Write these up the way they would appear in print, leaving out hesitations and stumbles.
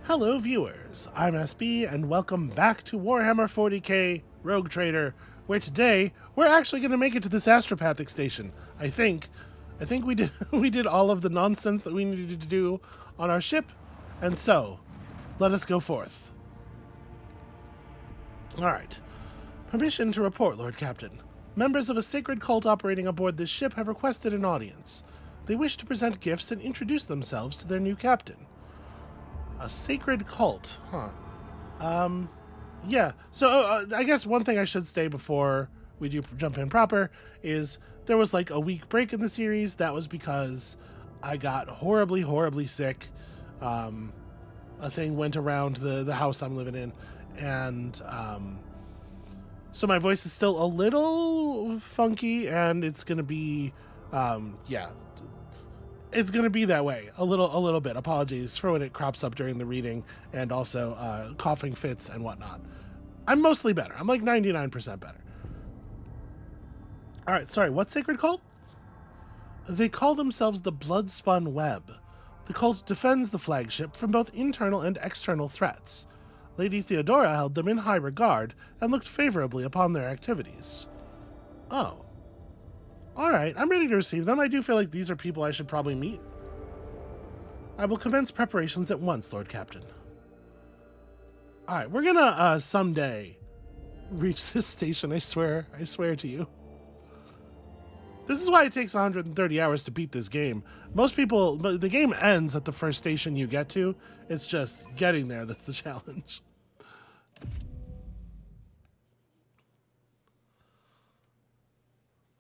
Hello viewers, I'm SB and welcome back to Warhammer 40k Rogue Trader, where today we're actually going to make it to this astropathic station. I think we did we did all of the nonsense that we needed to do on our ship, and so let us go forth. Alright. Permission to report, Lord Captain. Members of a sacred cult operating aboard this ship have requested an audience. They wish to present gifts and introduce themselves to their new captain. A sacred cult, huh? Yeah. So I guess one thing I should say before we do jump in proper is there was like a week break in the series. That was because I got horribly sick. A thing went around the house I'm living in, and so my voice is still a little funky, and it's gonna be yeah. It's going to be that way a little bit. Apologies for when it crops up during the reading, and also coughing fits and whatnot. I'm mostly better. I'm like 99% better. All right, sorry, what sacred cult? They call themselves the Bloodspun Web. The cult defends the flagship from both internal and external threats. Lady Theodora held them in high regard and looked favorably upon their activities. Oh. Alright, I'm ready to receive them. I do feel like these are people I should probably meet. I will commence preparations at once, Lord Captain. Alright, we're gonna someday reach this station, I swear to you. This is why it takes 130 hours to beat this game. Most people, but the game ends at the first station you get to. It's just getting there that's the challenge.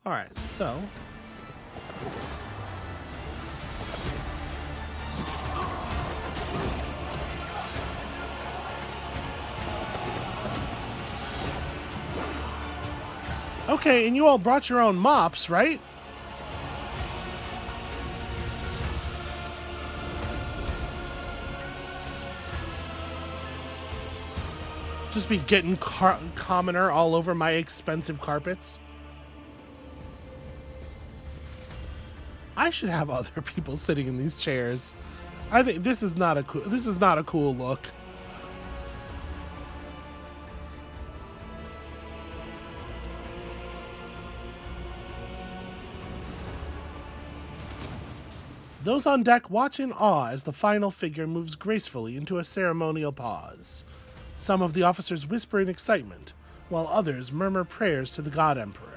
All right, so okay, and you all brought your own mops, right? Just be getting commoner all over my expensive carpets. I should have other people sitting in these chairs. I think this is not a cool look. Those on deck watch in awe as the final figure moves gracefully into a ceremonial pause. Some of the officers whisper in excitement, while others murmur prayers to the God Emperor.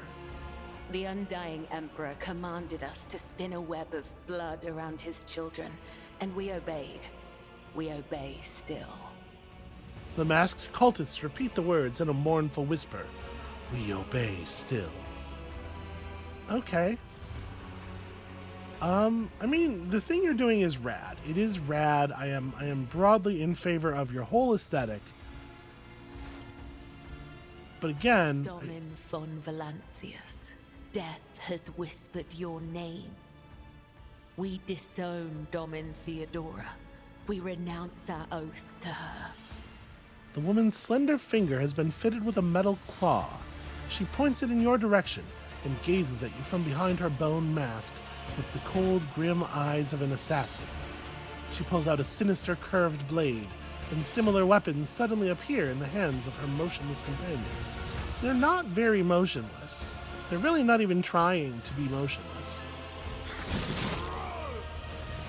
The Undying Emperor commanded us to spin a web of blood around his children, and we obeyed. We obey still. The masked cultists repeat the words in a mournful whisper. We obey still. Okay. I mean, the thing you're doing is rad. It is rad. I am broadly in favor of your whole aesthetic. But again... Domin von Valancius. Death has whispered your name. We disown Domin Theodora. We renounce our oath to her. The woman's slender finger has been fitted with a metal claw. She points it in your direction and gazes at you from behind her bone mask with the cold, grim eyes of an assassin. She pulls out a sinister curved blade, and similar weapons suddenly appear in the hands of her motionless companions. They're not very motionless. They're really not even trying to be motionless.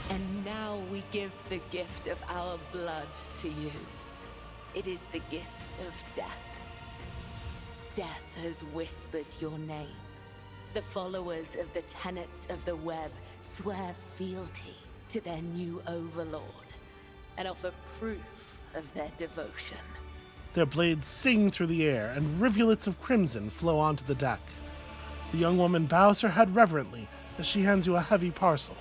And now we give the gift of our blood to you. It is the gift of death. Death has whispered your name. The followers of the tenets of the web swear fealty to their new overlord and offer proof of their devotion. Their blades sing through the air, and rivulets of crimson flow onto the deck. The young woman bows her head reverently as she hands you a heavy parcel.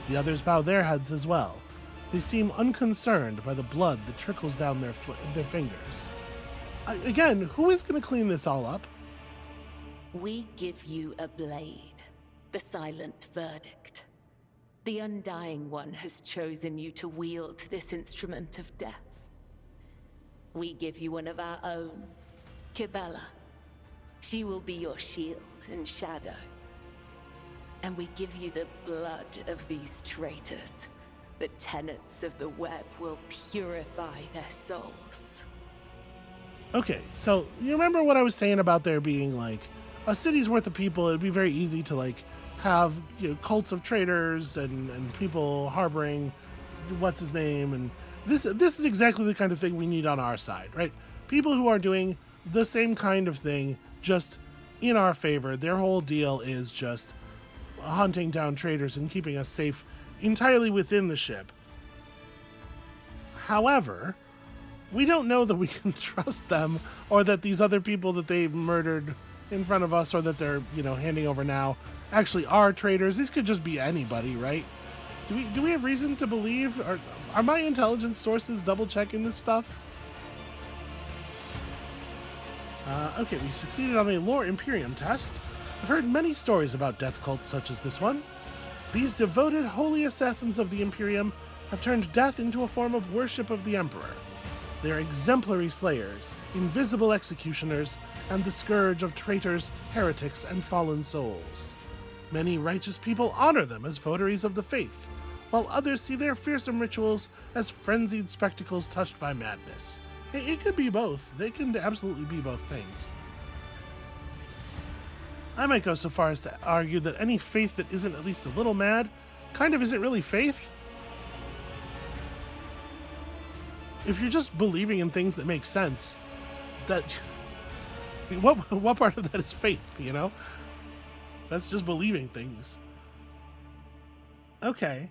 The others bow their heads as well. They seem unconcerned by the blood that trickles down their fingers. Again, who is going to clean this all up? We give you a blade, the silent verdict. The Undying One has chosen you to wield this instrument of death. We give you one of our own, Kibella. She will be your shield and shadow. And we give you the blood of these traitors, The tenets of the web will purify their souls. Okay, so you remember what I was saying about there being like a city's worth of people? It'd be very easy to like have, you know, cults of traitors and people harboring what's his name, and this is exactly the kind of thing we need on our side, right? People who are doing the same kind of thing, just in our favor. Their whole deal is just hunting down traitors and keeping us safe entirely within the ship. However, we don't know that we can trust them, or that these other people that they murdered in front of us, or that they're, you know, handing over now, actually are traitors. These could just be anybody, right? Do we have reason to believe? Are my intelligence sources double checking this stuff? Okay, we succeeded on a Lore Imperium test. I've heard many stories about death cults such as this one. These devoted holy assassins of the Imperium have turned death into a form of worship of the Emperor. They are exemplary slayers, invisible executioners, and the scourge of traitors, heretics, and fallen souls. Many righteous people honor them as votaries of the faith, while others see their fearsome rituals as frenzied spectacles touched by madness. It could be both. They can absolutely be both things. I might go so far as to argue that any faith that isn't at least a little mad kind of isn't really faith. If you're just believing in things that make sense, that what part of that is faith, you know? That's just believing things. Okay.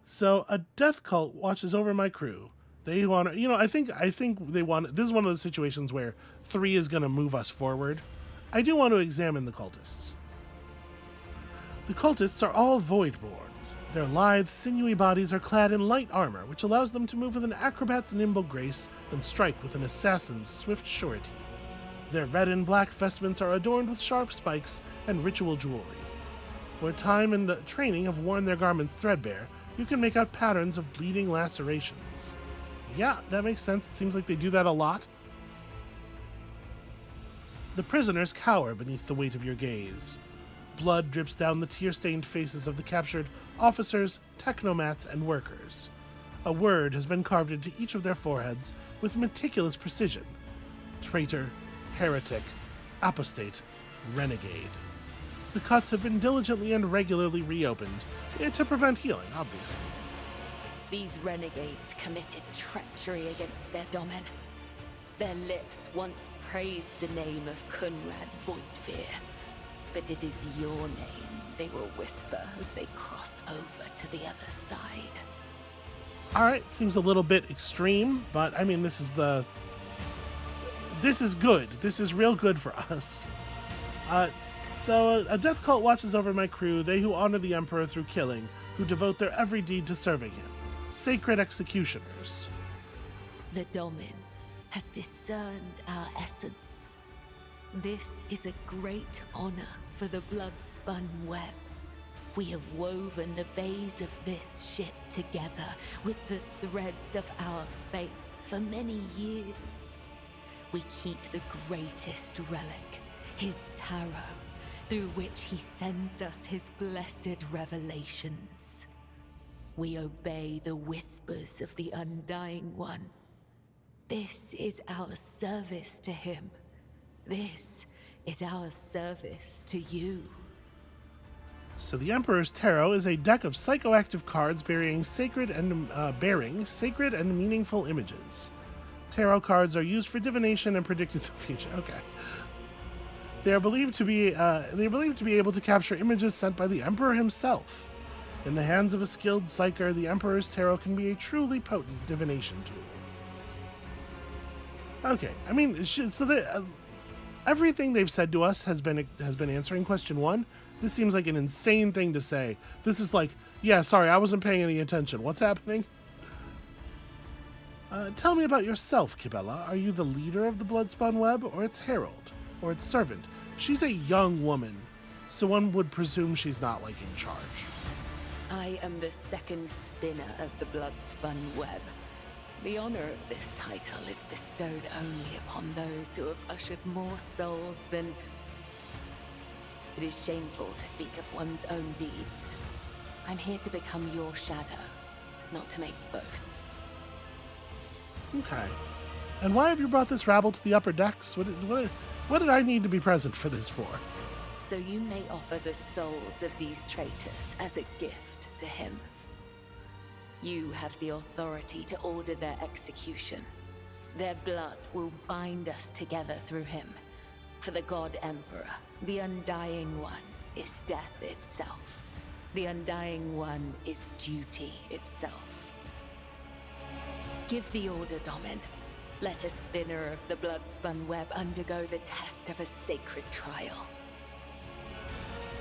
So a death cult watches over my crew. They want to, you know, I think they want, this is one of those situations where 3 is going to move us forward. I do want to examine the cultists. The cultists are all voidborn. Their lithe, sinewy bodies are clad in light armor, which allows them to move with an acrobat's nimble grace and strike with an assassin's swift surety. Their red and black vestments are adorned with sharp spikes and ritual jewelry. Where time and training have worn their garments threadbare, you can make out patterns of bleeding lacerations. Yeah, that makes sense. It seems like they do that a lot. The prisoners cower beneath the weight of your gaze. Blood drips down the tear-stained faces of the captured officers, technomats, and workers. A word has been carved into each of their foreheads with meticulous precision. Traitor, heretic, apostate, renegade. The cuts have been diligently and regularly reopened, to prevent healing, obviously. These renegades committed treachery against their domin. Their lips once praised the name of Conrad Voigtveer, but it is your name they will whisper as they cross over to the other side. Alright, seems a little bit extreme, but I mean, this is good. This is real good for us. So a death cult watches over my crew, they who honor the Emperor through killing, who devote their every deed to serving him. Sacred executioners. The Domin has discerned our essence. This is a great honor for the bloodspun web. We have woven the bays of this ship together with the threads of our faith for many years. We keep the greatest relic, his tarot, through which he sends us his blessed revelations. We obey the whispers of the Undying One. This is our service to him. This is our service to you. So the Emperor's Tarot is a deck of psychoactive cards bearing sacred and meaningful images. Tarot cards are used for divination and predicting the future. Okay. They are believed to be able to capture images sent by the Emperor himself. In the hands of a skilled psyker, the Emperor's Tarot can be a truly potent divination tool. Okay, I mean, so everything they've said to us has been answering question 1. This seems like an insane thing to say. This is like, yeah, sorry, I wasn't paying any attention. What's happening? Tell me about yourself, Kibella. Are you the leader of the Bloodspun Web, or its herald, or its servant? She's a young woman, so one would presume she's not, like, in charge. I am the second spinner of the Bloodspun Web. The honor of this title is bestowed only upon those who have ushered more souls than... It is shameful to speak of one's own deeds. I'm here to become your shadow, not to make boasts. Okay. And why have you brought this rabble to the upper decks? What did I need to be present for this for? So you may offer the souls of these traitors as a gift to him. You have the authority to order their execution. Their blood will bind us together through him. For the God Emperor, the Undying One is death itself. The Undying One is duty itself. Give the order, Domin. Let a spinner of the bloodspun web undergo the test of a sacred trial.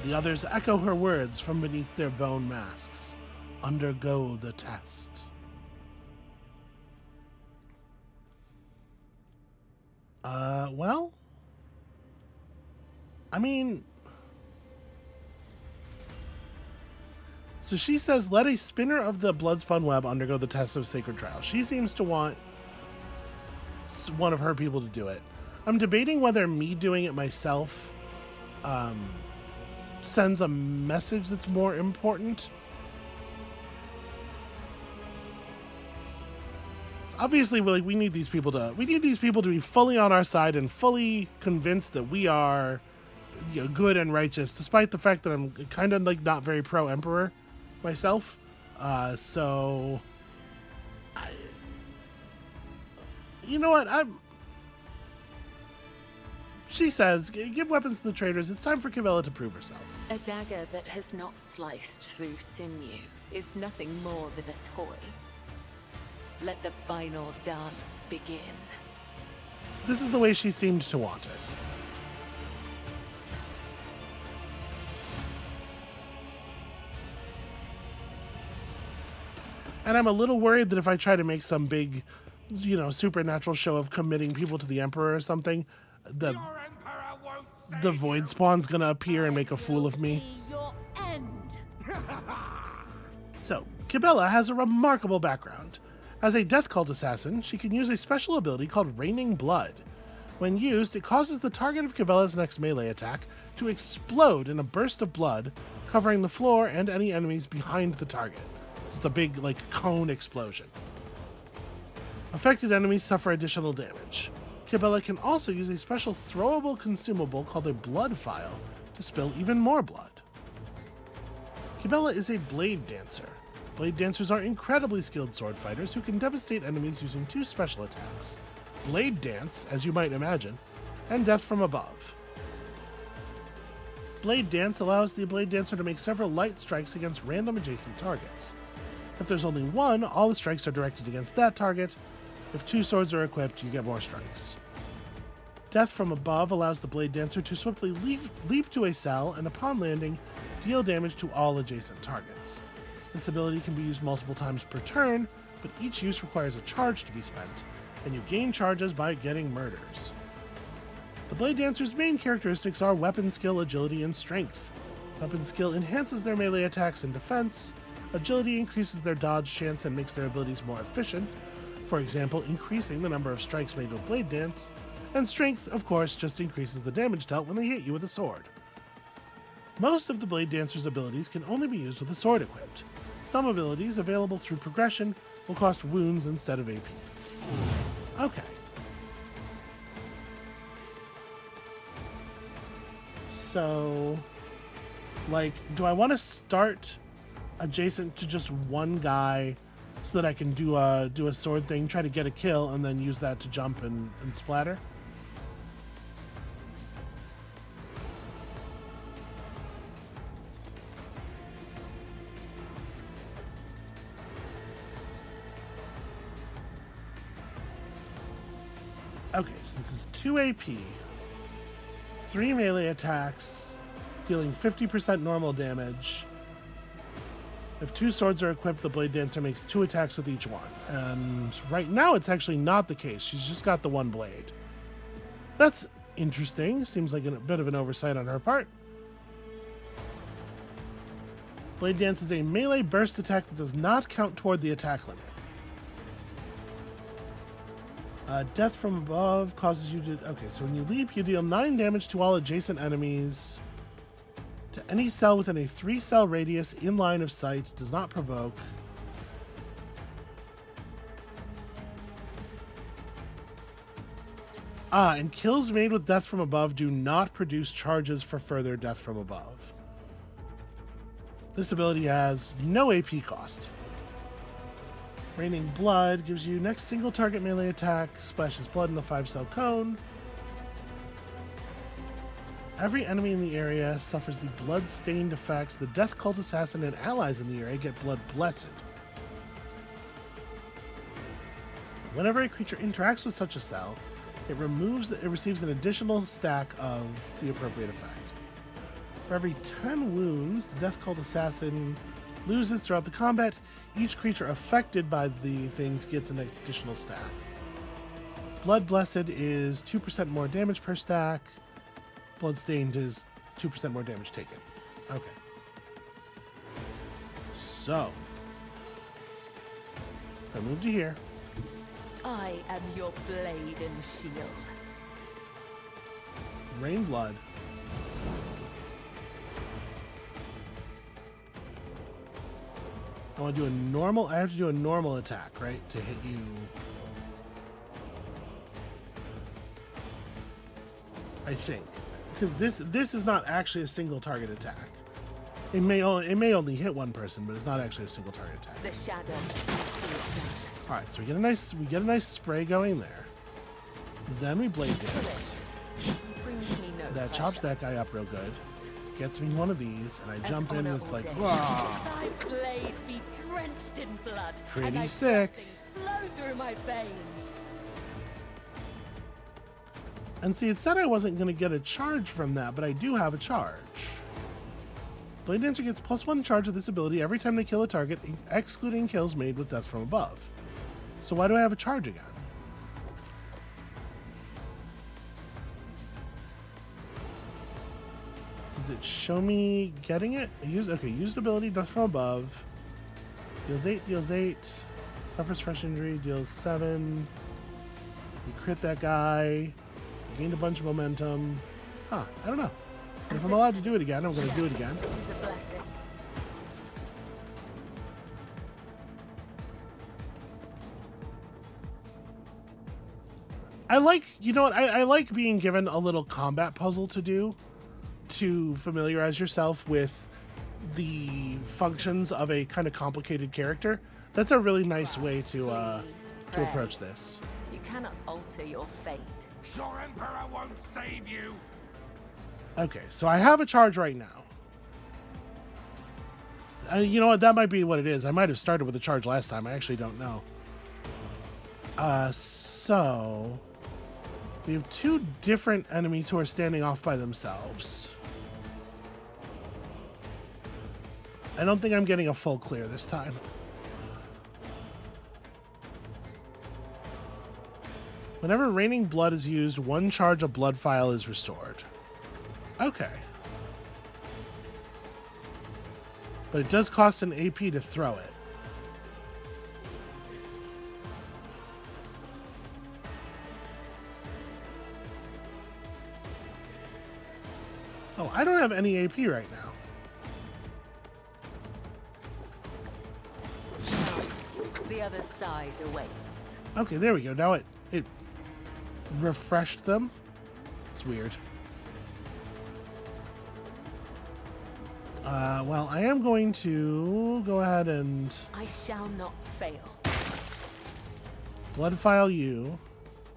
The others echo her words from beneath their bone masks. Undergo the test. Well, I mean, so she says, let a spinner of the bloodspun web undergo the test of sacred trial. She seems to want one of her people to do it. I'm debating whether me doing it myself sends a message that's more important. Obviously, we need these people to be fully on our side and fully convinced that we are, you know, good and righteous, despite the fact that I'm kind of like not very pro Emperor myself. So, you know what? She says, give weapons to the traitors. It's time for Cabela to prove herself. A dagger that has not sliced through sinew is nothing more than a toy. Let the final dance begin. This is the way she seemed to want it. And I'm a little worried that if I try to make some big, you know, supernatural show of committing people to the Emperor or something, the Void Spawn's gonna appear and make a fool of me. Your end. So, Cabela has a remarkable background. As a Death Cult assassin, she can use a special ability called Raining Blood. When used, it causes the target of Cabela's next melee attack to explode in a burst of blood, covering the floor and any enemies behind the target. So it's a big, like, cone explosion. Affected enemies suffer additional damage. Cabela can also use a special throwable consumable called a Blood Vial to spill even more blood. Cabela is a Blade Dancer. Blade Dancers are incredibly skilled sword fighters who can devastate enemies using two special attacks: Blade Dance, as you might imagine, and Death from Above. Blade Dance allows the Blade Dancer to make several light strikes against random adjacent targets. If there's only one, all the strikes are directed against that target. If two swords are equipped, you get more strikes. Death from Above allows the Blade Dancer to swiftly leap to a cell and, upon landing, deal damage to all adjacent targets. This ability can be used multiple times per turn, but each use requires a charge to be spent, and you gain charges by getting murders. The Blade Dancer's main characteristics are weapon skill, agility, and strength. Weapon skill enhances their melee attacks and defense. Agility increases their dodge chance and makes their abilities more efficient, for example, increasing the number of strikes made with Blade Dance. And strength, of course, just increases the damage dealt when they hit you with a sword. Most of the Blade Dancer's abilities can only be used with a sword equipped. Some abilities, available through progression, will cost wounds instead of AP. Okay. So, like, do I want to start adjacent to just one guy so that I can do a sword thing, try to get a kill, and then use that to jump and splatter? Okay, so this is 2 AP, 3 melee attacks, dealing 50% normal damage. If 2 swords are equipped, the Blade Dancer makes 2 attacks with each one. And right now it's actually not the case. She's just got the 1 blade. That's interesting. Seems like a bit of an oversight on her part. Blade Dance is a melee burst attack that does not count toward the attack limit. Death from Above causes you to... Okay, so when you leap, you deal 9 damage to all adjacent enemies. To any cell within a 3-cell radius in line of sight. Does not provoke. And kills made with death from above do not produce charges for further death from above. This ability has no AP cost. Raining Blood gives you next single target melee attack, splashes blood in a 5-cell cone. Every enemy in the area suffers the blood-stained effect. The Death Cult Assassin and allies in the area get Blood Blessed. Whenever a creature interacts with such a cell, it receives an additional stack of the appropriate effect. For every 10 wounds the Death Cult Assassin loses throughout the combat, each creature affected by the things gets an additional stack. Blood Blessed is 2% more damage per stack. Bloodstained is 2% more damage taken. Okay. So, if I move to here. I am your blade and shield. Rain Blood. I want to do a normal. I have to do a normal attack, right, to hit you. I think, because this is not actually a single target attack. It may only hit one person, but it's not actually a single target attack. The shadow. All right, so we get a nice spray going there. Then we blade dance. That chops that guy up real good. Gets me one of these, and I jump in, and it's like, wow. My blade be drenched in blood. Pretty sick. Flow through my veins. And see, it said I wasn't going to get a charge from that, but I do have a charge. Blade Dancer gets +1 charge of this ability every time they kill a target, excluding kills made with death from above. So why do I have a charge again? Does it show me getting it? Used ability, death from above. Deals 8. Suffers fresh injury, deals 7. We crit that guy. Gained a bunch of momentum. Huh, I don't know. If I'm allowed to do it again, I'm going to do it again. It's a blessing. I like, you know what, I like being given a little combat puzzle to do to familiarize yourself with the functions of a kind of complicated character. That's a really nice way to approach this. You cannot alter your fate. Your Emperor won't save you! Okay, so I have a charge right now. You know what, that might be what it is. I might have started with a charge last time. I actually don't know. So we have two different enemies who are standing off by themselves. I don't think I'm getting a full clear this time. Whenever Raining Blood is used, 1 charge of Blood File is restored. Okay. But it does cost an AP to throw it. Oh, I don't have any AP right now. The other side awaits. Okay, there we go. Now it refreshed them. It's weird. Well, I am going to go ahead and I shall not fail. Blood File you.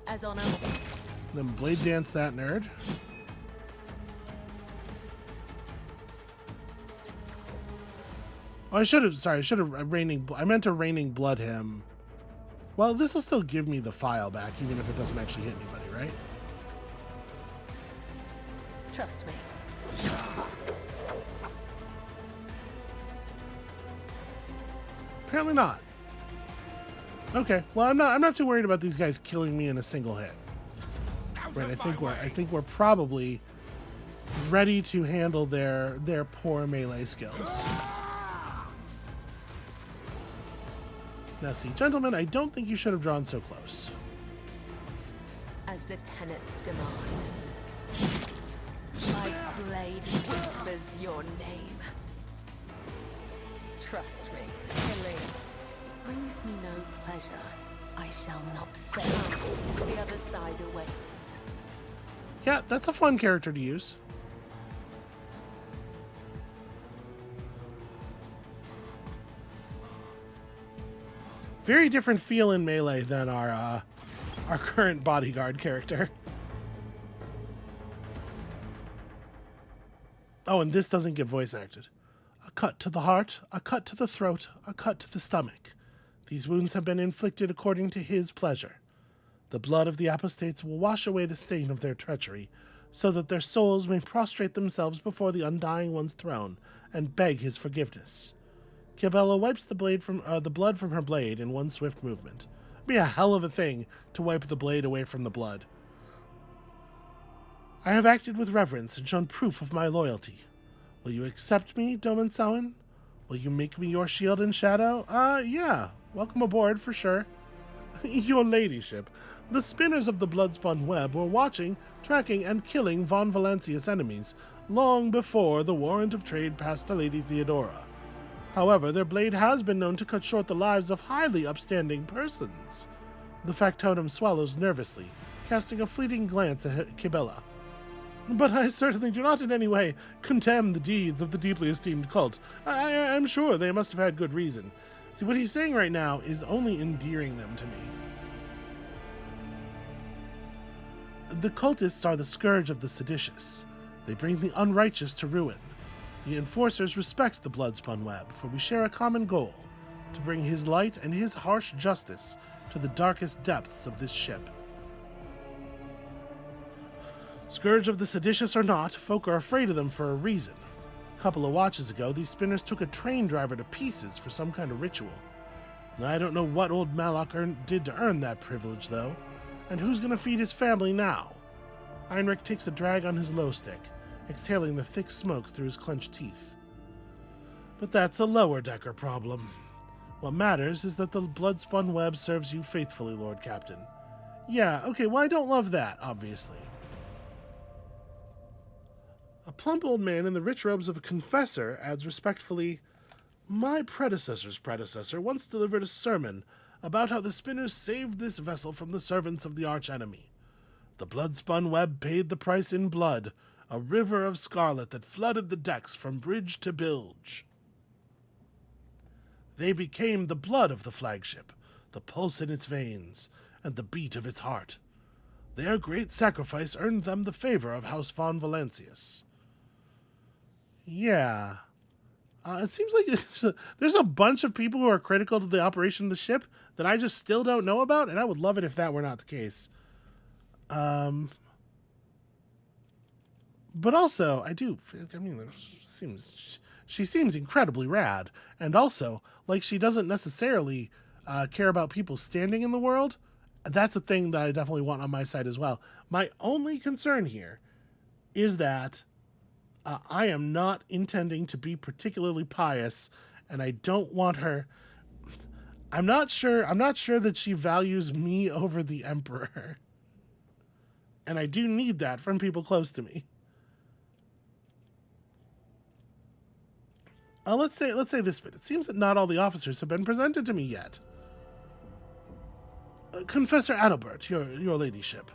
As on a Then Blade Dance that nerd. Oh, I should have I meant to Raining Blood him. Well, this will still give me the file back, even if it doesn't actually hit anybody, right? trust me. Apparently not. Okay, well I'm not too worried about these guys killing me in a single hit. Right, I think we're probably ready to handle their poor melee skills. Now see, gentlemen, I don't think you should have drawn so close. As the tenets demand. My blade whispers your name. Trust me, killing brings me no pleasure. I shall not fail. The other side awaits. Yeah, that's a fun character to use. Very different feel in melee than our current bodyguard character. Oh, and this doesn't get voice acted. A cut to the heart, a cut to the throat, a cut to the stomach. These wounds have been inflicted according to his pleasure. The blood of the apostates will wash away the stain of their treachery, so that their souls may prostrate themselves before the Undying One's throne and beg his forgiveness. Cabela wipes the blood from her blade in one swift movement. It'd be a hell of a thing to wipe the blade away from the blood. I have acted with reverence and shown proof of my loyalty. Will you accept me, Doman Samhain? Will you make me your shield and shadow? Yeah. Welcome aboard, for sure. Your ladyship, the spinners of the bloodspun web were watching, tracking, and killing Von Valancius enemies long before the warrant of trade passed to Lady Theodora. However, their blade has been known to cut short the lives of highly upstanding persons. The factotum swallows nervously, casting a fleeting glance at Cabela. But I certainly do not in any way condemn the deeds of the deeply esteemed cult. I'm sure they must have had good reason. See, what he's saying right now is only endearing them to me. The cultists are the scourge of the seditious. They bring the unrighteous to ruin. The enforcers respect the bloodspun web, for we share a common goal, to bring his light and his harsh justice to the darkest depths of this ship. Scourge of the seditious or not, folk are afraid of them for a reason. A couple of watches ago, these spinners took a train driver to pieces for some kind of ritual. I don't know what old Malak did to earn that privilege, though. And who's going to feed his family now? Heinrich takes a drag on his low stick, exhaling the thick smoke through his clenched teeth. But that's a lower-decker problem. What matters is that the bloodspun web serves you faithfully, Lord Captain. Yeah, okay, well, I don't love that, obviously. A plump old man in the rich robes of a confessor adds respectfully, My predecessor's predecessor once delivered a sermon about how the spinners saved this vessel from the servants of the archenemy. The bloodspun web paid the price in blood, a river of scarlet that flooded the decks from bridge to bilge. They became the blood of the flagship, the pulse in its veins, and the beat of its heart. Their great sacrifice earned them the favor of House von Valancius. Yeah. It seems like there's a bunch of people who are critical to the operation of the ship that I just still don't know about, and I would love it if that were not the case. But also, she seems incredibly rad, and also, like, she doesn't necessarily care about people standing in the world. That's a thing that I definitely want on my side as well. My only concern here is that I am not intending to be particularly pious, and I don't want her. I'm not sure that she values me over the Emperor. And I do need that from people close to me. Let's say this bit. It seems that not all the officers have been presented to me yet. Confessor Adalbert, your ladyship,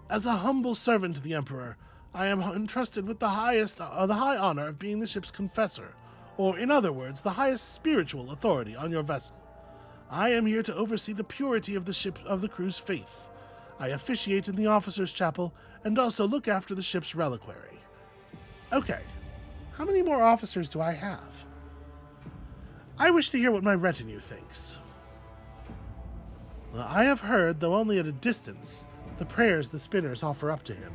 as a humble servant to the Emperor, I am entrusted with the high honor of being the ship's confessor, or in other words, the highest spiritual authority on your vessel. I am here to oversee the purity of the crew's faith. I officiate in the officers' chapel and also look after the ship's reliquary. Okay, how many more officers do I have? I wish to hear what my retinue thinks. I have heard, though only at a distance, the prayers the spinners offer up to him.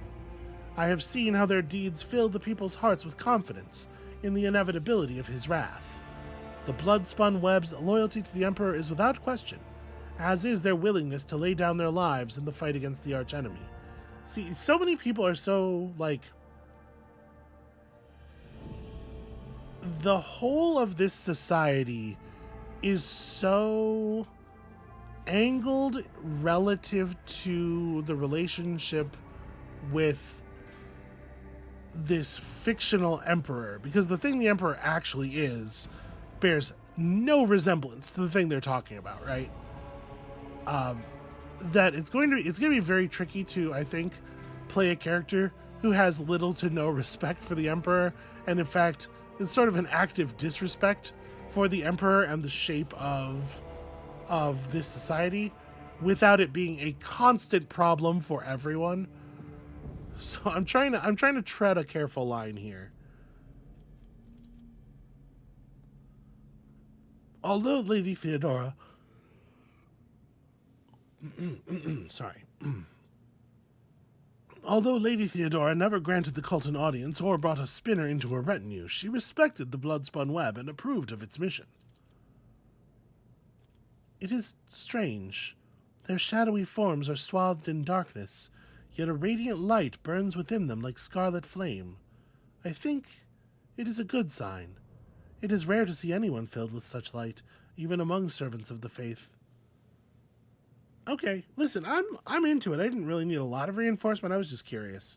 I have seen how their deeds fill the people's hearts with confidence in the inevitability of his wrath. The bloodspun web's loyalty to the Emperor is without question, as is their willingness to lay down their lives in the fight against the archenemy. See, so many people are so, like... The whole of this society is so angled relative to the relationship with this fictional emperor, because the thing the Emperor actually is bears no resemblance to the thing they're talking about, right? That it's going to be very tricky to, I think, play a character who has little to no respect for the Emperor, and in fact, it's sort of an active disrespect for the Emperor and the shape of this society, without it being a constant problem for everyone. So I'm trying to tread a careful line here. Although Lady Theodora sorry. Although Lady Theodora never granted the cult an audience or brought a spinner into her retinue, she respected the bloodspun web and approved of its mission. It is strange. Their shadowy forms are swathed in darkness, yet a radiant light burns within them like scarlet flame. I think it is a good sign. It is rare to see anyone filled with such light, even among servants of the faith. Okay, listen, I'm into it. I didn't really need a lot of reinforcement. I was just curious.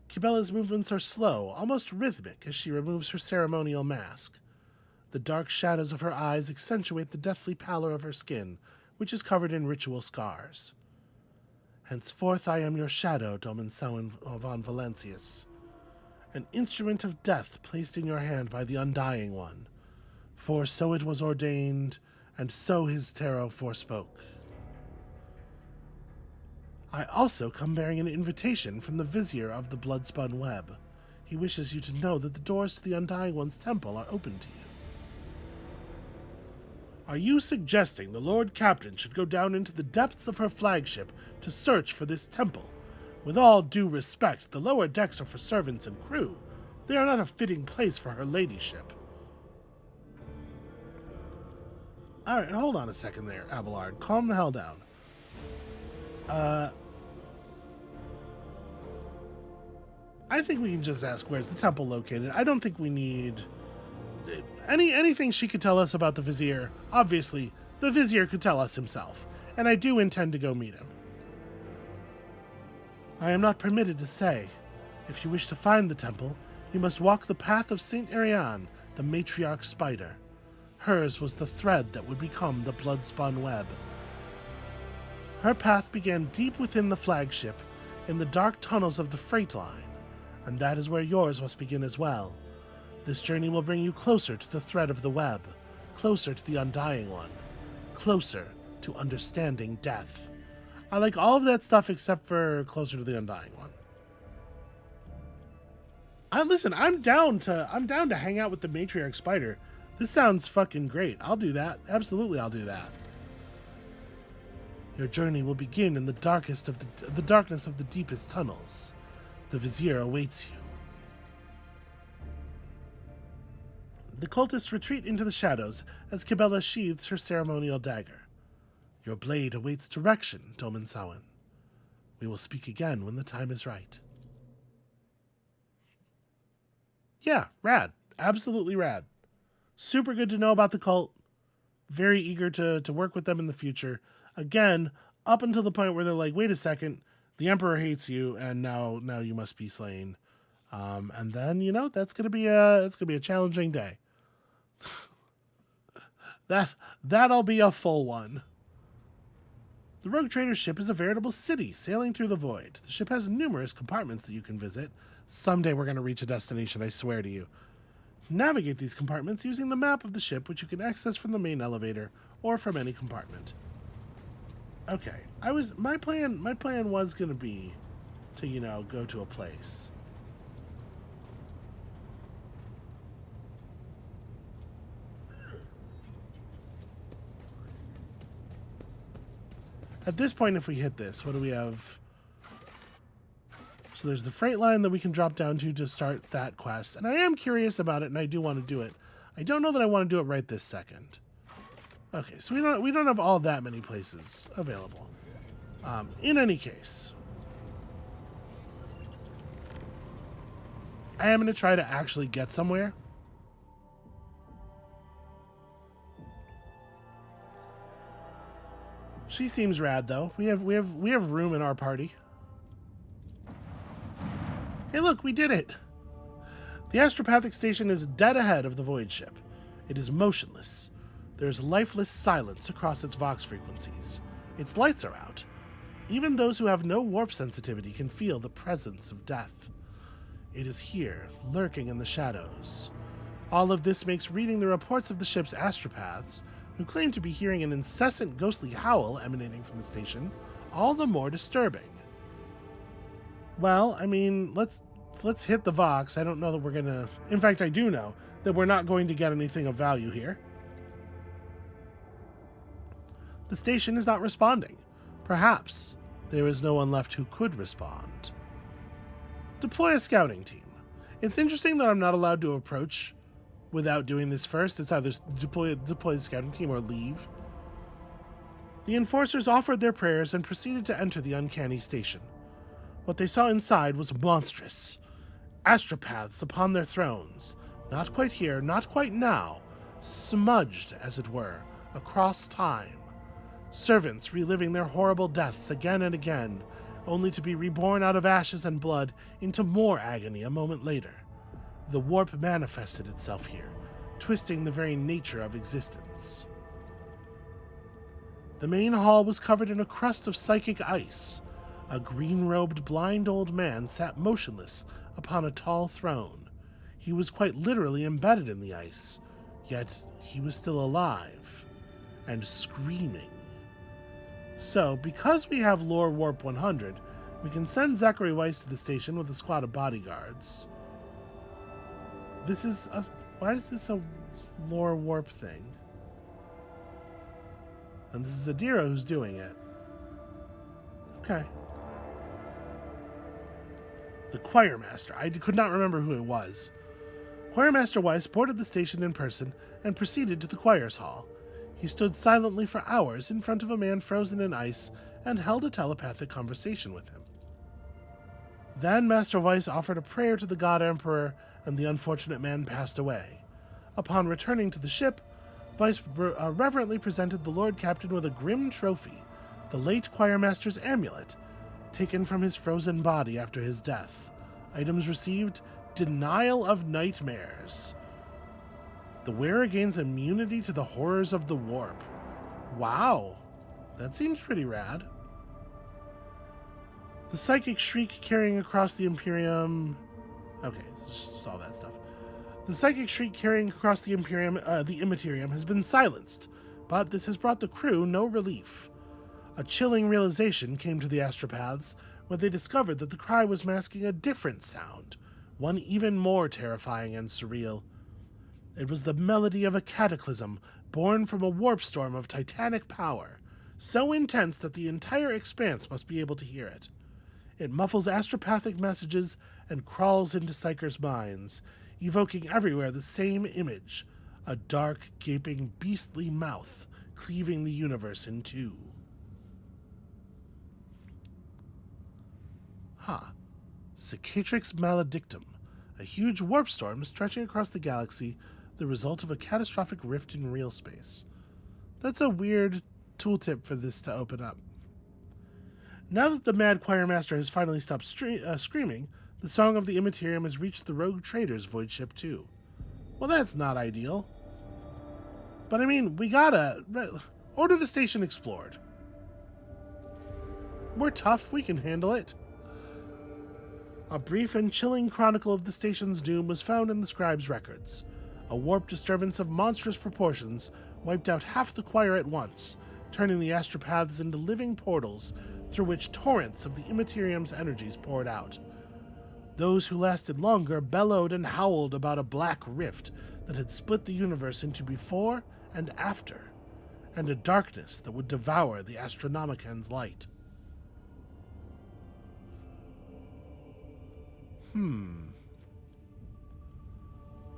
Kibella's movements are slow, almost rhythmic, as she removes her ceremonial mask. The dark shadows of her eyes accentuate the deathly pallor of her skin, which is covered in ritual scars. Henceforth I am your shadow, Domin Samhain von Valancius, an instrument of death placed in your hand by the Undying One. For so it was ordained, and so his tarot forespoke. I also come bearing an invitation from the Vizier of the Bloodspun Web. He wishes you to know that the doors to the Undying One's temple are open to you. Are you suggesting the Lord Captain should go down into the depths of her flagship to search for this temple? With all due respect, the lower decks are for servants and crew. They are not a fitting place for her ladyship. Alright, hold on a second there, Abelard. Calm the hell down. I think we can just ask where's the temple located. I don't think we need anything she could tell us about the Vizier. Obviously, the Vizier could tell us himself, and I do intend to go meet him. I am not permitted to say. If you wish to find the temple, you must walk the path of Saint Ariane, the matriarch spider. Hers was the thread that would become the bloodspun web. Her path began deep within the flagship, in the dark tunnels of the freight line, and that is where yours must begin as well. This journey will bring you closer to the thread of the web, closer to the Undying One, closer to understanding death. I like all of that stuff except for closer to the Undying One. Listen, I'm down to hang out with the matriarch spider. This sounds fucking great. I'll do that. Absolutely, I'll do that. Your journey will begin in the darkness of the deepest tunnels. The Vizier awaits you. The cultists retreat into the shadows as Kibella sheathes her ceremonial dagger. Your blade awaits direction, Domin Samhain. We will speak again when the time is right. Yeah, rad. Absolutely rad. Super good to know about the cult. Very eager to work with them in the future. Again, up until the point where they're like, wait a second, the Emperor hates you, and now you must be slain. And then, that's gonna be a challenging day. That'll be a full one. The Rogue Trader's ship is a veritable city sailing through the void. The ship has numerous compartments that you can visit. Someday we're going to reach a destination, I swear to you. Navigate these compartments using the map of the ship, which you can access from the main elevator or from any compartment. Okay, my plan was going to be to, go to a place. At this point, if we hit this, what do we have? So there's the freight line that we can drop down to start that quest. And I am curious about it, and I do want to do it. I don't know that I want to do it right this second. Okay, so we don't have all that many places available. In any case, I am going to try to actually get somewhere. She seems rad, though. We have room in our party. Hey, look, we did it. The astropathic station is dead ahead of the void ship. It is motionless. There is lifeless silence across its vox frequencies. Its lights are out. Even those who have no warp sensitivity can feel the presence of death. It is here, lurking in the shadows. All of this makes reading the reports of the ship's astropaths, who claim to be hearing an incessant ghostly howl emanating from the station, all the more disturbing. Well, I mean, let's hit the Vox. I don't know that we're gonna... In fact, I do know that we're not going to get anything of value here. The station is not responding. Perhaps there is no one left who could respond. Deploy a scouting team. It's interesting that I'm not allowed to approach without doing this first. It's either deploy the scouting team or leave. The enforcers offered their prayers and proceeded to enter the uncanny station. What they saw inside was monstrous. Astropaths upon their thrones, not quite here, not quite now, smudged, as it were, across time. Servants reliving their horrible deaths again and again, only to be reborn out of ashes and blood into more agony a moment later. The warp manifested itself here, twisting the very nature of existence. The main hall was covered in a crust of psychic ice. A green-robed blind old man sat motionless upon a tall throne. He was quite literally embedded in the ice, yet he was still alive and screaming. So, because we have Lore Warp 100, we can send Zachary Weiss to the station with a squad of bodyguards. Why is this a Lore Warp thing? And this is Adira who's doing it. Okay. The choirmaster. I could not remember who it was. Choirmaster Weiss boarded the station in person and proceeded to the choir's hall. He stood silently for hours in front of a man frozen in ice and held a telepathic conversation with him. Then Master Weiss offered a prayer to the God Emperor, and the unfortunate man passed away. Upon returning to the ship, Weiss reverently presented the Lord Captain with a grim trophy, the late choirmaster's amulet, taken from his frozen body after his death. Items received: denial of nightmares. The wearer gains immunity to the horrors of the warp. Wow, that seems pretty rad. The psychic shriek carrying across the Imperium... Okay, just all that stuff. The psychic shriek carrying across the Imperium, the Immaterium, has been silenced, but this has brought the crew no relief. A chilling realization came to the astropaths when they discovered that the cry was masking a different sound, one even more terrifying and surreal. It was the melody of a cataclysm born from a warp storm of titanic power, so intense that the entire expanse must be able to hear it. It muffles astropathic messages and crawls into psychers' minds, evoking everywhere the same image, a dark, gaping, beastly mouth cleaving the universe in two. Cicatrix Maledictum, a huge warp storm stretching across the galaxy, the result of a catastrophic rift in real space. That's a weird tooltip for this to open up. Now that the mad choirmaster has finally stopped screaming, the song of the Immaterium has reached the rogue trader's void ship too. Well, that's not ideal. But I mean, we gotta order the station explored. We're tough, we can handle it. A brief and chilling chronicle of the station's doom was found in the scribe's records. A warp disturbance of monstrous proportions wiped out half the choir at once, turning the astropaths into living portals through which torrents of the Immaterium's energies poured out. Those who lasted longer bellowed and howled about a black rift that had split the universe into before and after, and a darkness that would devour the Astronomican's light.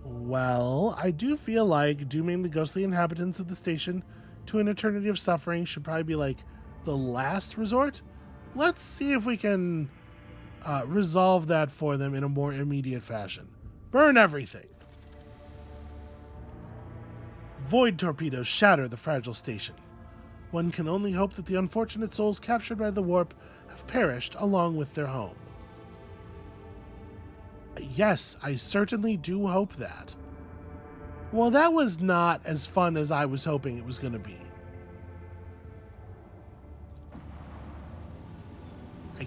Well, I do feel like dooming the ghostly inhabitants of the station to an eternity of suffering should probably be like the last resort. Let's see if we can resolve that for them in a more immediate fashion. Burn everything. Void torpedoes shatter the fragile station. One can only hope that the unfortunate souls captured by the warp have perished along with their home. Yes, I certainly do hope that. Well, that was not as fun as I was hoping it was going to be.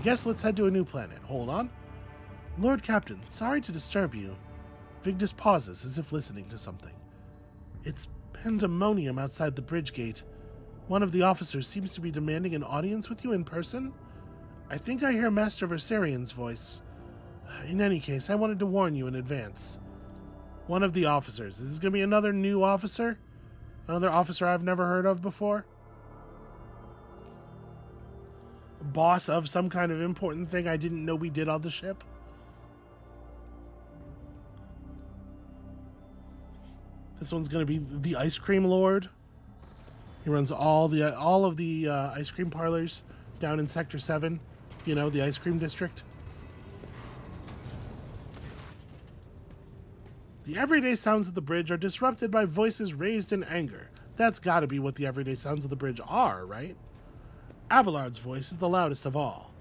guess let's head to a new planet. Hold on. Lord Captain, sorry to disturb you. Vigdis pauses as if listening to something. It's pandemonium outside the bridge gate. One of the officers seems to be demanding an audience with you in person. I think I hear Master Versarian's voice. In any case, I wanted to warn you in advance. One of the officers. Is this going to be another new officer? Another officer I've never heard of before? Boss of some kind of important thing I didn't know we did on the ship? This one's going to be the Ice Cream Lord. He runs all of the ice cream parlors down in Sector 7. You know, the ice cream district. The everyday sounds of the bridge are disrupted by voices raised in anger. That's gotta be what the everyday sounds of the bridge are, right? Abelard's voice is the loudest of all.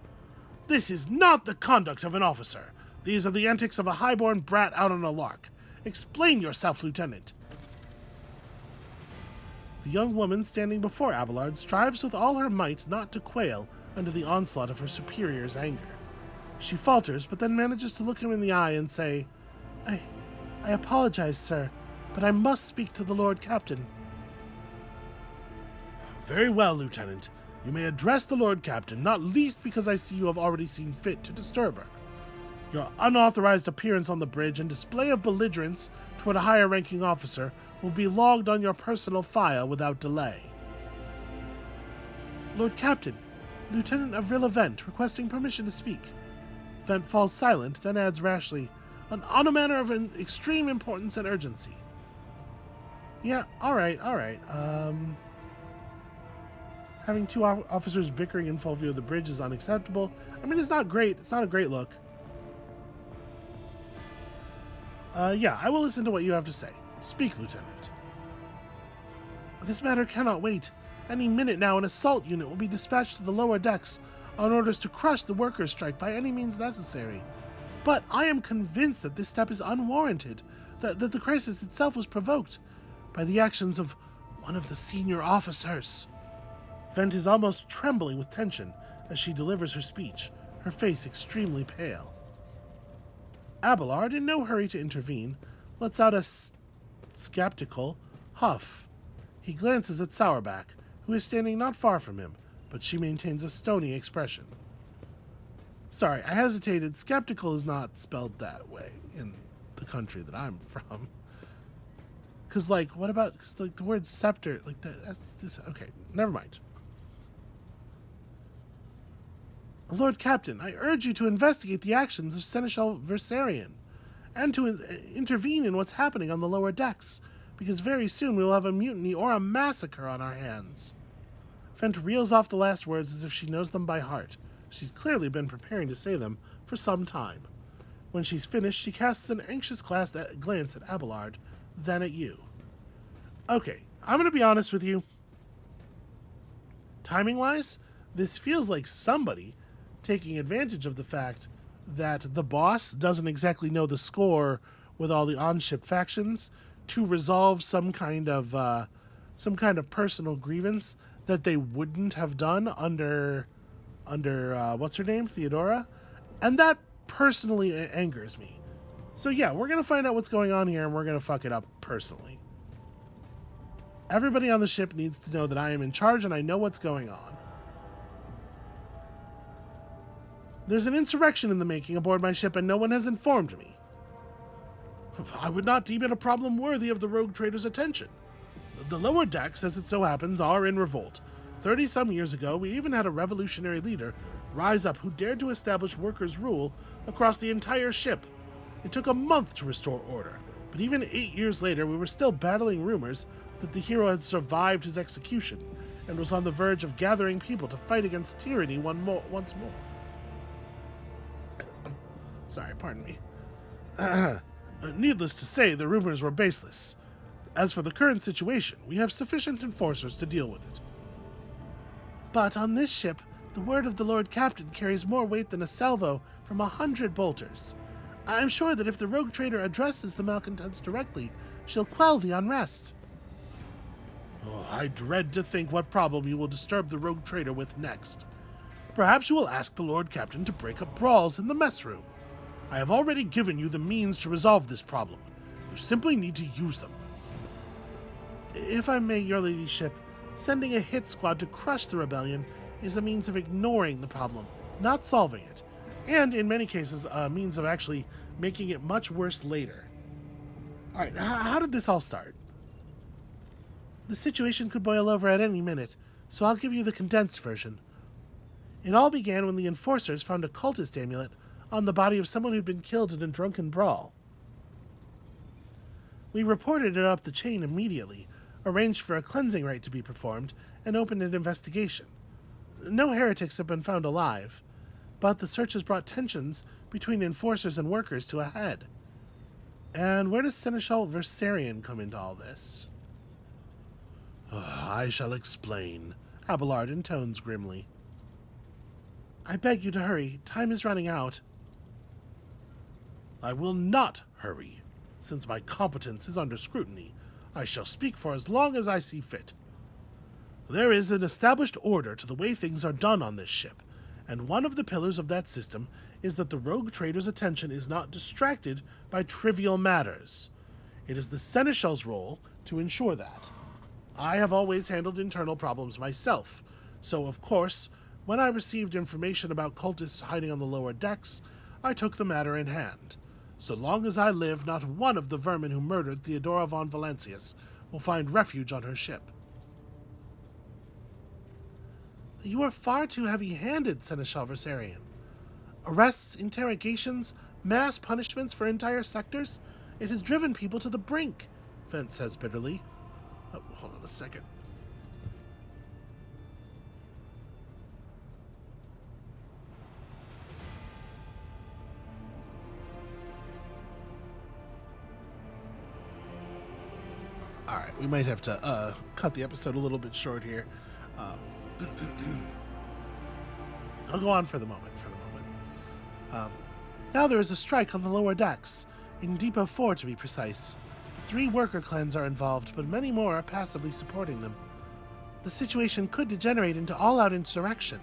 This is not the conduct of an officer. These are the antics of a highborn brat out on a lark. Explain yourself, Lieutenant. The young woman standing before Abelard strives with all her might not to quail under the onslaught of her superior's anger. She falters, but then manages to look him in the eye and say, I apologize, sir, but I must speak to the Lord Captain. Very well, Lieutenant. You may address the Lord Captain, not least because I see you have already seen fit to disturb her. Your unauthorized appearance on the bridge and display of belligerence toward a higher-ranking officer will be logged on your personal file without delay. Lord Captain, Lieutenant Avril Vent requesting permission to speak. Vent falls silent, then adds rashly, on a matter of extreme importance and urgency. Yeah, all right. Having two officers bickering in full view of the bridge is unacceptable. I mean, it's not great. It's not a great look. Yeah, I will listen to what you have to say. Speak, Lieutenant. This matter cannot wait. Any minute now, an assault unit will be dispatched to the lower decks on orders to crush the workers' strike by any means necessary. But I am convinced that this step is unwarranted, that the crisis itself was provoked by the actions of one of the senior officers. Vent is almost trembling with tension as she delivers her speech, her face extremely pale. Abelard, in no hurry to intervene, lets out a skeptical huff. He glances at Sourback, who is standing not far from him, but she maintains a stony expression. Sorry, I hesitated. Skeptical is not spelled that way in the country that I'm from. Because, like, what about, cause, like, the word scepter, like, that's this, okay, never mind. Lord Captain, I urge you to investigate the actions of Seneschal Versarian, and to intervene in what's happening on the lower decks, because very soon we will have a mutiny or a massacre on our hands. Vent reels off the last words as if she knows them by heart. She's clearly been preparing to say them for some time. When she's finished, she casts an anxious glance at Abelard, then at you. Okay, I'm going to be honest with you. Timing-wise, this feels like somebody taking advantage of the fact that the boss doesn't exactly know the score with all the on-ship factions to resolve some kind of personal grievance that they wouldn't have done under what's her name, Theodora, and that personally angers me. So yeah, we're gonna find out what's going on here, and we're gonna fuck it up personally. Everybody on the ship needs to know that I am in charge and I know what's going on. There's an insurrection in the making aboard my ship, and no one has informed me. I would not deem it a problem worthy of the rogue trader's attention. The lower decks, as it so happens, are in revolt. 30-some years ago, we even had a revolutionary leader rise up who dared to establish workers' rule across the entire ship. It took a month to restore order, but even 8 years later, we were still battling rumors that the hero had survived his execution and was on the verge of gathering people to fight against tyranny once more. Sorry, pardon me. Needless to say, the rumors were baseless. As for the current situation, we have sufficient enforcers to deal with it. But on this ship, the word of the Lord Captain carries more weight than a salvo from 100 bolters. I'm sure that if the rogue trader addresses the malcontents directly, she'll quell the unrest. Oh, I dread to think what problem you will disturb the rogue trader with next. Perhaps you will ask the Lord Captain to break up brawls in the mess room. I have already given you the means to resolve this problem. You simply need to use them. If I may, your ladyship, sending a hit squad to crush the rebellion is a means of ignoring the problem, not solving it, and in many cases a means of actually making it much worse later. Alright, how did this all start? The situation could boil over at any minute, so I'll give you the condensed version. It all began when the enforcers found a cultist amulet on the body of someone who'd been killed in a drunken brawl. We reported it up the chain immediately, arranged for a cleansing rite to be performed, and opened an investigation. No heretics have been found alive, but the search has brought tensions between enforcers and workers to a head. And where does Seneschal Versarion come into all this? I shall explain, Abelard intones grimly. I beg you to hurry. Time is running out. I will not hurry. Since my competence is under scrutiny, I shall speak for as long as I see fit. There is an established order to the way things are done on this ship, and one of the pillars of that system is that the rogue trader's attention is not distracted by trivial matters. It is the Seneschal's role to ensure that. I have always handled internal problems myself, so of course, when I received information about cultists hiding on the lower decks, I took the matter in hand. So long as I live, not one of the vermin who murdered Theodora von Valancius will find refuge on her ship. You are far too heavy-handed, Seneschal Versarion. Arrests, interrogations, mass punishments for entire sectors? It has driven people to the brink, Vent says bitterly. Oh, hold on a second. Alright, we might have to cut the episode a little bit short here. I'll go on for the moment. Now there is a strike on the lower decks, in Depot 4 to be precise. 3 worker clans are involved, but many more are passively supporting them. The situation could degenerate into all-out insurrection,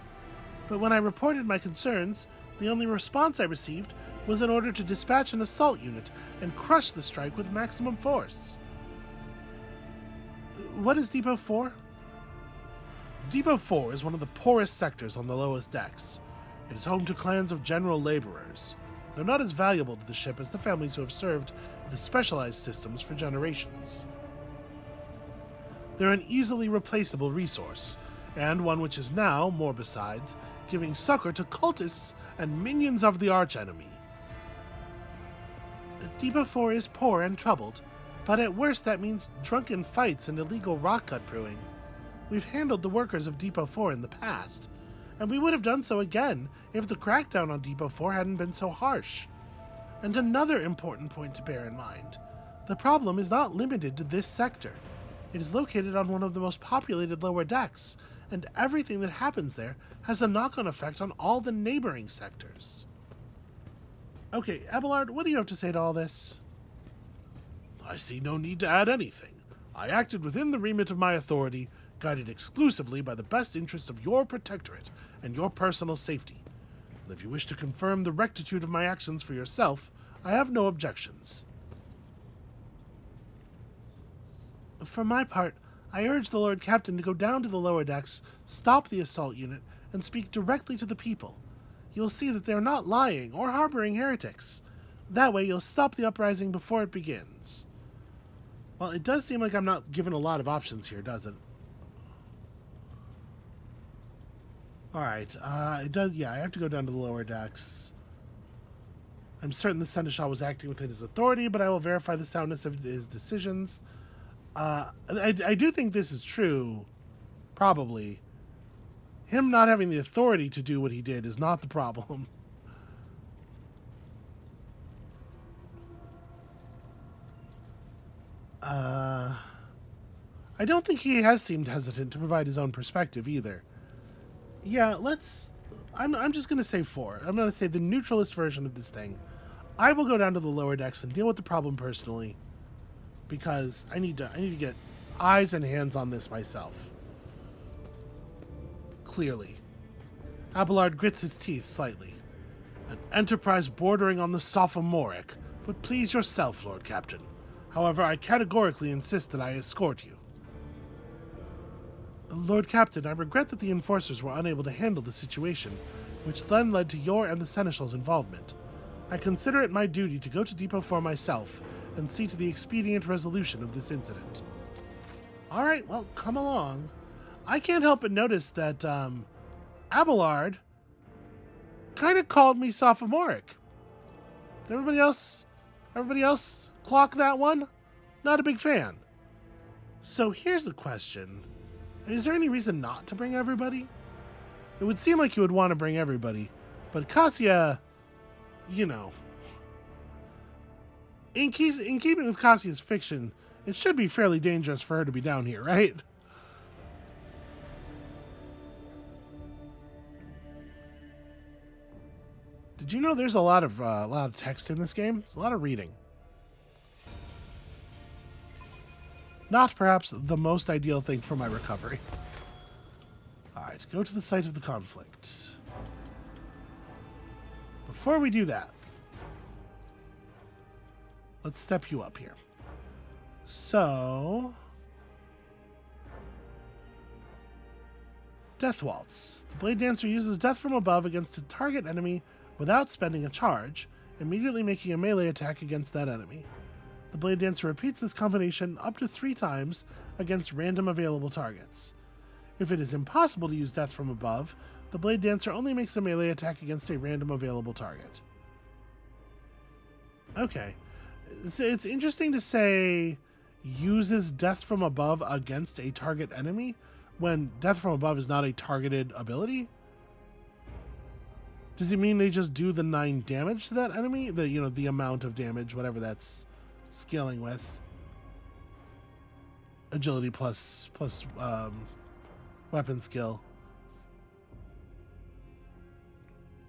but when I reported my concerns, the only response I received was an order to dispatch an assault unit and crush the strike with maximum force. What is Depot 4? Depot 4 is one of the poorest sectors on the lowest decks. It is home to clans of general laborers. They're not as valuable to the ship as the families who have served the specialized systems for generations. They're an easily replaceable resource, and one which is now, more besides, giving succor to cultists and minions of the archenemy. Depot 4 is poor and troubled, but at worst that means drunken fights and illegal rock cut brewing. We've handled the workers of Depot 4 in the past, and we would have done so again if the crackdown on Depot 4 hadn't been so harsh. And another important point to bear in mind, the problem is not limited to this sector. It is located on one of the most populated lower decks, and everything that happens there has a knock-on effect on all the neighboring sectors. Okay, Abelard, what do you have to say to all this? I see no need to add anything. I acted within the remit of my authority, guided exclusively by the best interest of your protectorate and your personal safety. And if you wish to confirm the rectitude of my actions for yourself, I have no objections. For my part, I urge the Lord Captain to go down to the lower decks, stop the assault unit, and speak directly to the people. You'll see that they are not lying or harboring heretics. That way you'll stop the uprising before it begins. Well, it does seem like I'm not given a lot of options here, doesn't it? Alright, it does, yeah, I have to go down to the lower decks. I'm certain the Seneschal was acting within his authority, but I will verify the soundness of his decisions. I do think this is true. Probably. Him not having the authority to do what he did is not the problem. I don't think he has seemed hesitant to provide his own perspective either. Yeah, I'm just going to say 4. I'm going to say the neutralist version of this thing. I will go down to the lower decks and deal with the problem personally, because I need to get eyes and hands on this myself. Clearly. Abelard grits his teeth slightly. An enterprise bordering on the sophomoric, but please yourself, Lord Captain. However, I categorically insist that I escort you. Lord Captain, I regret that the enforcers were unable to handle the situation, which then led to your and the Seneschal's involvement. I consider it my duty to go to Depot 4 myself and see to the expedient resolution of this incident. All right, well, come along. I can't help but notice that Abelard kind of called me sophomoric. Did everybody else clock that one? Not a big fan. So here's the question. Is there any reason not to bring everybody? It would seem like you would want to bring everybody, but Cassia, you know, in keeping with Cassia's fiction, it should be fairly dangerous for her to be down here, right? Did you know there's a lot of text in this game? It's a lot of reading. Not perhaps the most ideal thing for my recovery. Alright, go to the site of the conflict. Before we do that, let's step you up here. So, Death Waltz. The Blade Dancer uses death from above against a target enemy without spending a charge, immediately making a melee attack against that enemy. The Blade Dancer repeats this combination up to 3 times against random available targets. If it is impossible to use death from above, the Blade Dancer only makes a melee attack against a random available target. Okay. So it's interesting to say uses death from above against a target enemy when death from above is not a targeted ability. Does it mean they just do the 9 damage to that enemy? The amount of damage, whatever that's scaling with. Agility plus weapon skill.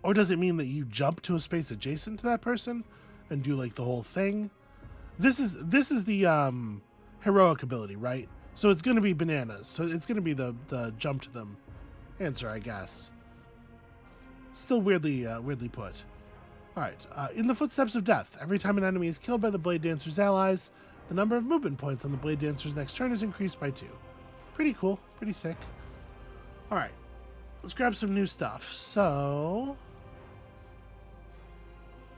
Or does it mean that you jump to a space adjacent to that person and do like the whole thing? This is the heroic ability, right? So it's going to be bananas. So it's going to be the jump to them answer, I guess. Still weirdly put. Alright, in the Footsteps of Death, every time an enemy is killed by the Blade Dancer's allies, the number of movement points on the Blade Dancer's next turn is increased by 2. Pretty cool, pretty sick. Alright, let's grab some new stuff. So,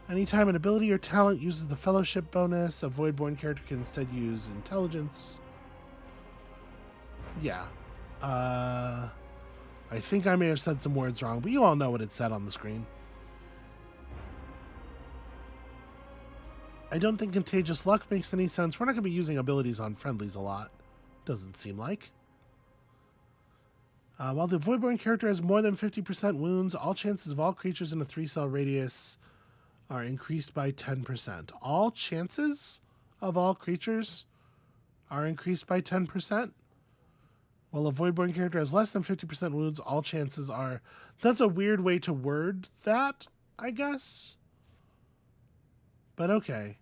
anytime an ability or talent uses the Fellowship bonus, a Voidborn character can instead use Intelligence. Yeah. I think I may have said some words wrong, but you all know what it said on the screen. I don't think Contagious Luck makes any sense. We're not going to be using abilities on friendlies a lot. Doesn't seem like. While the Voidborn character has more than 50% wounds, all chances of all creatures in a 3-cell radius are increased by 10%. All chances of all creatures are increased by 10%? While a Voidborn character has less than 50% wounds, all chances are... That's a weird way to word that, I guess. But okay.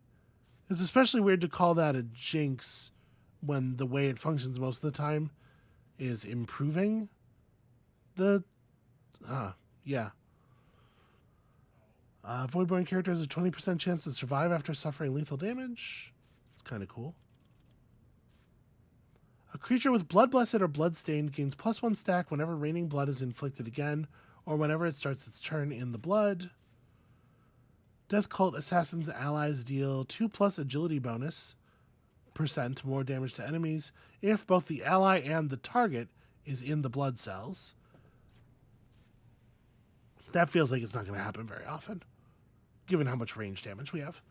It's especially weird to call that a jinx when the way it functions most of the time is improving the... yeah. Voidborn character has a 20% chance to survive after suffering lethal damage. It's kind of cool. A creature with Blood Blessed or Bloodstained gains +1 stack whenever raining blood is inflicted again, or whenever it starts its turn in the blood. Death Cult Assassin's allies deal 2+ agility bonus % more damage to enemies if both the ally and the target is in the blood cells. That feels like it's not going to happen very often, given how much range damage we have.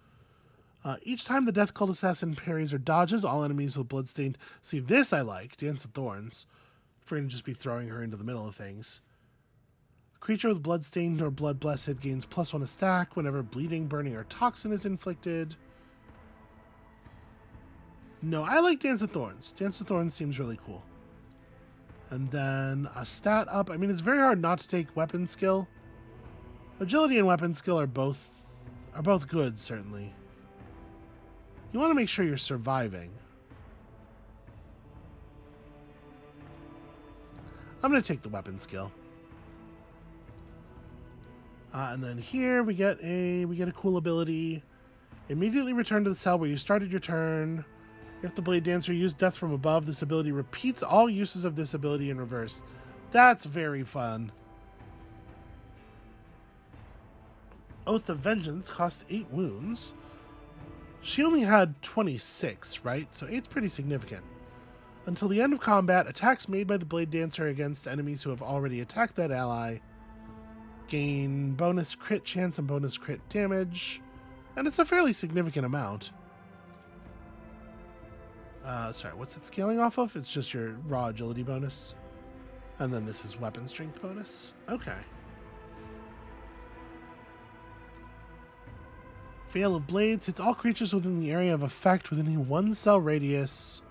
Each time the Death Cult Assassin parries or dodges all enemies with Bloodstained... See, this I like, Dance of Thorns. If we're going to just be throwing her into the middle of things. A creature with Bloodstained or Blood Blessed gains +1 a stack whenever bleeding, burning, or toxin is inflicted. No, I like Dance of Thorns. Dance of Thorns seems really cool. And then a stat up. I mean, it's very hard not to take weapon skill. Agility and weapon skill are both good, certainly. You want to make sure you're surviving. I'm going to take the weapon skill. And then here we get a cool ability. Immediately return to the cell where you started your turn. If the Blade Dancer used Death from Above, this ability repeats all uses of this ability in reverse. That's very fun. Oath of Vengeance costs 8 wounds. She only had 26, right? So 8's pretty significant. Until the end of combat, attacks made by the Blade Dancer against enemies who have already attacked that ally gain bonus crit chance and bonus crit damage. And it's a fairly significant amount. Sorry, what's it scaling off of? It's just your raw agility bonus. And then this is weapon strength bonus. Okay. Veil of Blades hits all creatures within the area of effect within a 1 cell radius.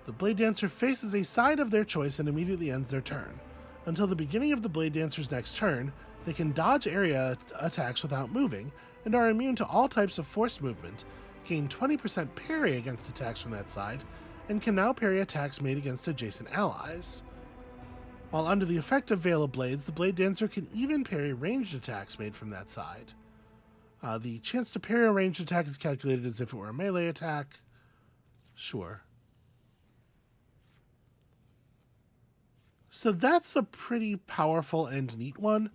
The Blade Dancer faces a side of their choice and immediately ends their turn. Until the beginning of the Blade Dancer's next turn, they can dodge area attacks without moving and are immune to all types of forced movement, gain 20% parry against attacks from that side, and can now parry attacks made against adjacent allies. While under the effect of Veil of Blades, the Blade Dancer can even parry ranged attacks made from that side. The chance to parry a ranged attack is calculated as if it were a melee attack. Sure. So that's a pretty powerful and neat one.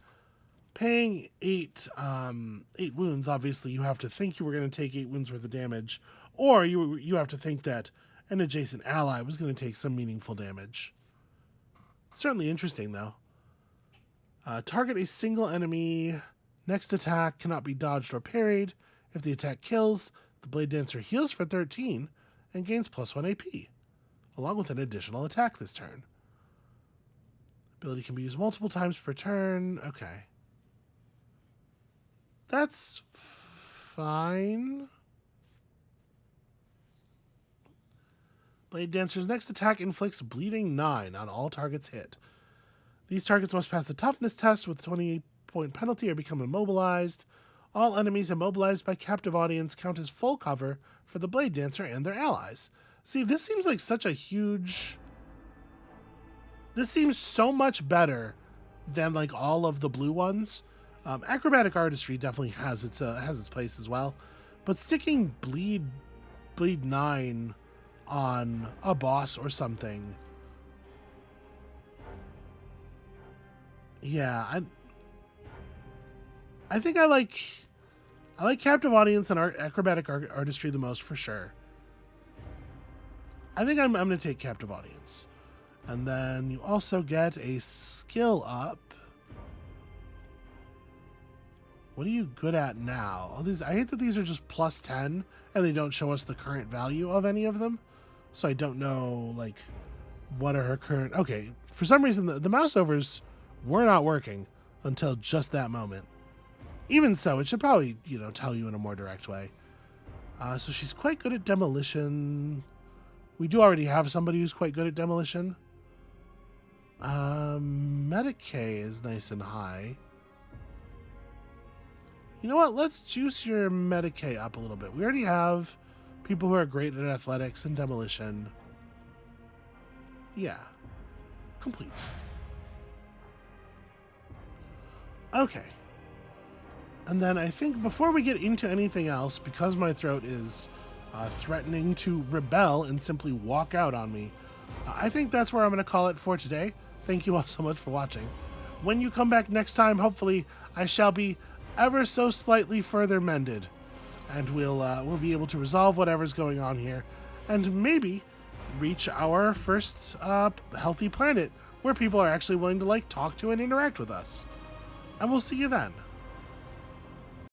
Paying 8 wounds, obviously you have to think you were going to take 8 wounds worth of damage, or you have to think that an adjacent ally was going to take some meaningful damage. Certainly interesting, though. Target a single enemy. Next attack cannot be dodged or parried. If the attack kills, the Blade Dancer heals for 13 and gains +1 AP, along with an additional attack this turn. Ability can be used multiple times per turn. Okay. That's fine. Blade Dancer's next attack inflicts bleeding 9 on all targets hit. These targets must pass a toughness test with a 20-point penalty or become immobilized. All enemies immobilized by captive audience count as full cover for the Blade Dancer and their allies. See, this seems like such a huge... This seems so much better than like all of the blue ones. Acrobatic artistry definitely has its place as well, but sticking bleed 9 on a boss or something, yeah, I think I like captive audience and acrobatic artistry the most for sure. I think I'm going to take captive audience. And then you also get a skill up. What are you good at now? All these, I hate that these are just +10 and they don't show us the current value of any of them. So I don't know, like, what are her current... Okay, for some reason, the mouse overs were not working until just that moment. Even so, it should probably, tell you in a more direct way. So she's quite good at demolition. We do already have somebody who's quite good at demolition. Medicae is nice and high. You know what? Let's juice your Medicae up a little bit. We already have people who are great at athletics and demolition. Yeah. Complete. Okay. And then I think before we get into anything else, because my throat is threatening to rebel and simply walk out on me, I think that's where I'm going to call it for today. Thank you all so much for watching. When you come back next time, hopefully I shall be ever so slightly further mended, and we'll be able to resolve whatever's going on here, and maybe reach our first healthy planet where people are actually willing to talk to and interact with us. And we'll see you then.